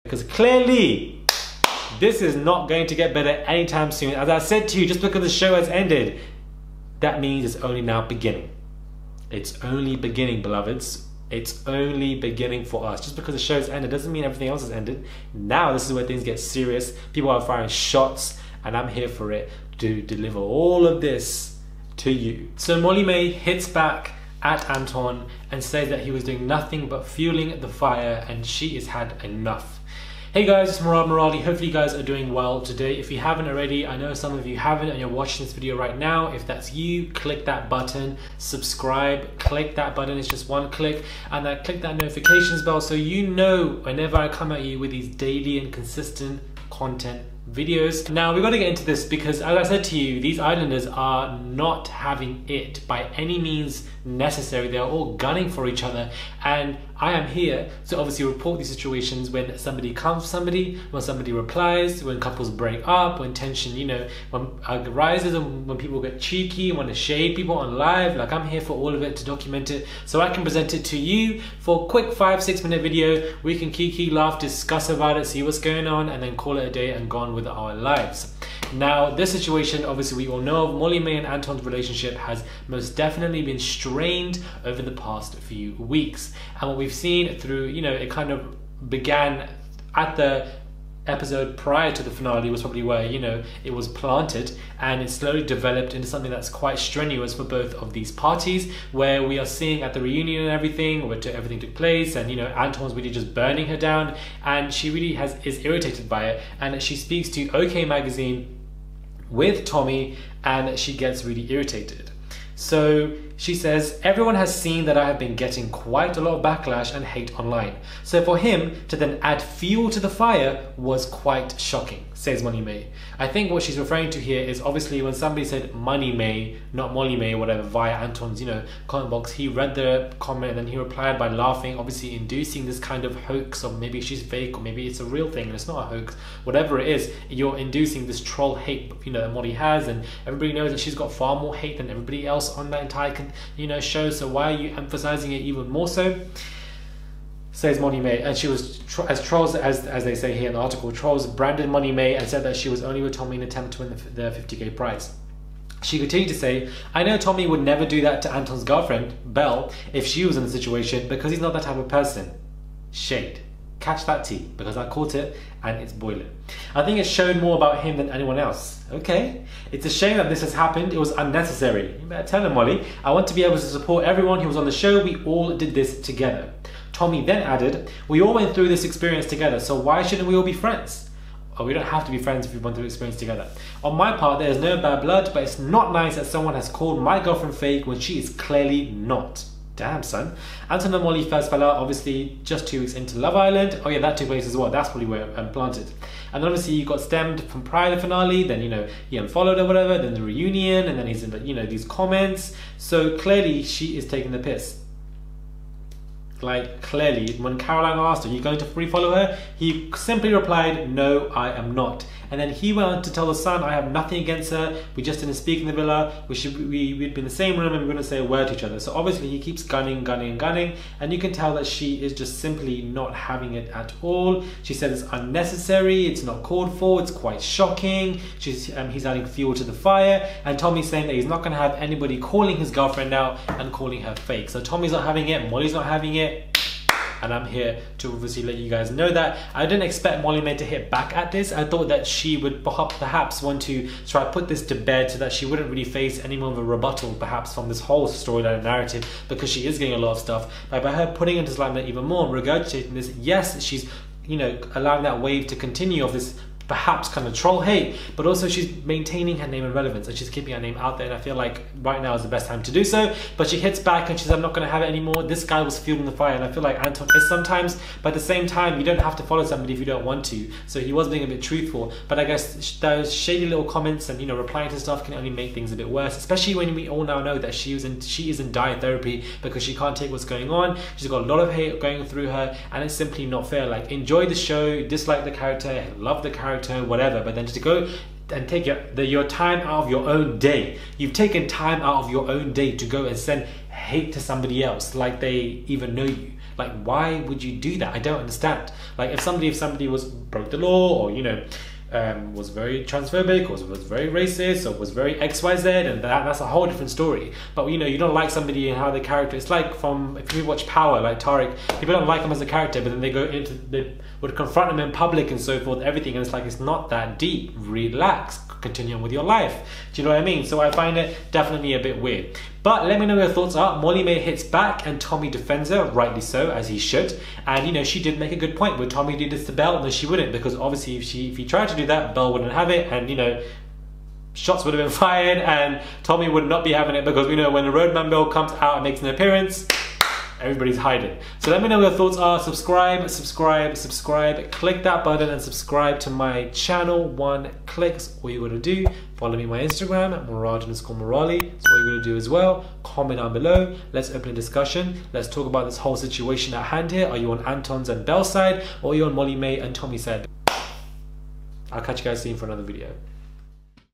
Because clearly, this is not going to get better anytime soon. As I said to you, just because the show has ended, that means it's only now beginning. It's only beginning, beloveds. It's only beginning for us. Just because the show's ended doesn't mean everything else has ended. Now this is where things get serious. People are firing shots, and I'm here for it to deliver all of this to you. So Molly May hits back at Anton and says that he was doing nothing but fueling the fire, and she has had enough. Hey guys, it's Morali. Hopefully you guys are doing well today. If you haven't already, I know some of you haven't and you're watching this video right now. If that's you, click that button, subscribe, click that button. It's just one click, and then click that notifications bell so you know whenever I come at you with these daily and consistent content videos. Now we've got to get into this because, as I said to you, these islanders are not having it by any means necessary. They are all gunning for each other, and I am here to obviously report these situations when somebody comes for somebody, when somebody replies, when couples break up, when tension, when arises, and when people get cheeky, want to shade people on live. Like, I'm here for all of it, to document it so I can present it to you for a quick 5-6 minute video. We can kiki, laugh, discuss about it, see what's going on, and then call it a day and go on with our lives. Now, this situation, obviously we all know of. Molly May and Anton's relationship has most definitely been strained over the past few weeks, and what we've seen through, it kind of began at the episode prior to the finale was probably where, it was planted, and it slowly developed into something that's quite strenuous for both of these parties, where we are seeing at the reunion and everything, where everything took place, and Anton's really just burning her down, and she really is irritated by it, and she speaks to OK Magazine with Tommy, and she gets really irritated. So she says, everyone has seen that I have been getting quite a lot of backlash and hate online. So for him to then add fuel to the fire was quite shocking, says Molly May. I think what she's referring to here is obviously when somebody said Money May, not Molly May, whatever, via Anton's, comment box, he read the comment and then he replied by laughing, obviously inducing this kind of hoax, or maybe she's fake, or maybe it's a real thing and it's not a hoax. Whatever it is, you're inducing this troll hate, that Molly has, and everybody knows that she's got far more hate than everybody else on that entire show, so why are you emphasizing it even more so? Says Molly May. And she was, as trolls, as they say here in the article, trolls branded Molly May and said that she was only with Tommy in an attempt to win the 50k prize. She continued to say, I know Tommy would never do that to Anton's girlfriend, Belle, if she was in the situation, because he's not that type of person. Shade. Catch that tea, because I caught it and it's boiling. I think it showed more about him than anyone else. Okay, it's a shame that this has happened. It was unnecessary. You better tell him, Molly. I want to be able to support everyone who was on the show. We all did this together. Tommy then added, we all went through this experience together, so why shouldn't we all be friends? Oh, we don't have to be friends if we went through the experience together. On my part, there is no bad blood, but it's not nice that someone has called my girlfriend fake when she is clearly not. Damn, son. Anton and Molly first fell out, obviously, just 2 weeks into Love Island. Oh yeah, that took place as well. That's probably where it planted. And obviously you got stemmed from prior to the finale, then, he unfollowed or whatever, then the reunion, and then he's in, these comments. So clearly she is taking the piss. Like, clearly, when Caroline asked, are you going to free-follow her? He simply replied, no, I am not. And then he went on to tell the Sun, I have nothing against her. We just didn't speak in the villa. We'd be in the same room and we were going to say a word to each other. So obviously he keeps gunning. And you can tell that she is just simply not having it at all. She says it's unnecessary. It's not called for. It's quite shocking. He's adding fuel to the fire. And Tommy's saying that he's not going to have anybody calling his girlfriend out and calling her fake. So Tommy's not having it. Molly's not having it. And I'm here to obviously let you guys know that. I didn't expect Molly May to hit back at this. I thought that she would perhaps want to try to put this to bed so that she wouldn't really face any more of a rebuttal perhaps from this whole storyline narrative, because she is getting a lot of stuff. But by her putting into limelight even more and regurgitating this, yes, she's allowing that wave to continue of this perhaps kind of troll hate, but also she's maintaining her name and relevance, and she's keeping her name out there, and I feel like right now is the best time to do so. But she hits back and she says, I'm not going to have it anymore. This guy was fueling the fire, and I feel like Anton is sometimes, but at the same time, you don't have to follow somebody if you don't want to. So he was being a bit truthful, but I guess those shady little comments and replying to stuff can only make things a bit worse, especially when we all now know that she is in dire therapy because she can't take what's going on. She's got a lot of hate going through her, and it's simply not fair. Like, enjoy the show, dislike the character, love the character, whatever, but then just to go and take your time out of your own day. You've taken time out of your own day to go and send hate to somebody else like they even know you. Like, why would you do that? I don't understand. Like, if somebody was broke the law, or, you know, was very transphobic, or was very racist, or was very XYZ, and that's a whole different story. But, you know, you don't like somebody and how the character, it's like if you watch Power, like Tariq, people don't like him as a character, but then they would confront him in public and so forth, everything, and it's like, it's not that deep. Relax, continue on with your life. Do you know what I mean? So I find it definitely a bit weird. But let me know what your thoughts are. Molly May hits back and Tommy defends her, rightly so, as he should. And, you know, she did make a good point. Would Tommy do this to Belle? No, she wouldn't, because obviously if he tried to do that, Belle wouldn't have it, and, you know, shots would have been fired, and Tommy would not be having it, because we know when the Roadman Belle comes out and makes an appearance, everybody's hiding. So let me know what your thoughts are. Subscribe, click that button and subscribe to my channel. 1 click, that's all you gotta do. Follow me on my Instagram at Murad_Morali, that's all you gotta do as well. Comment down below, let's open a discussion. Let's talk about this whole situation at hand here. Are you on Anton's and Belle's side, or are you on Molly May and Tommy's side? I'll catch you guys soon for another video.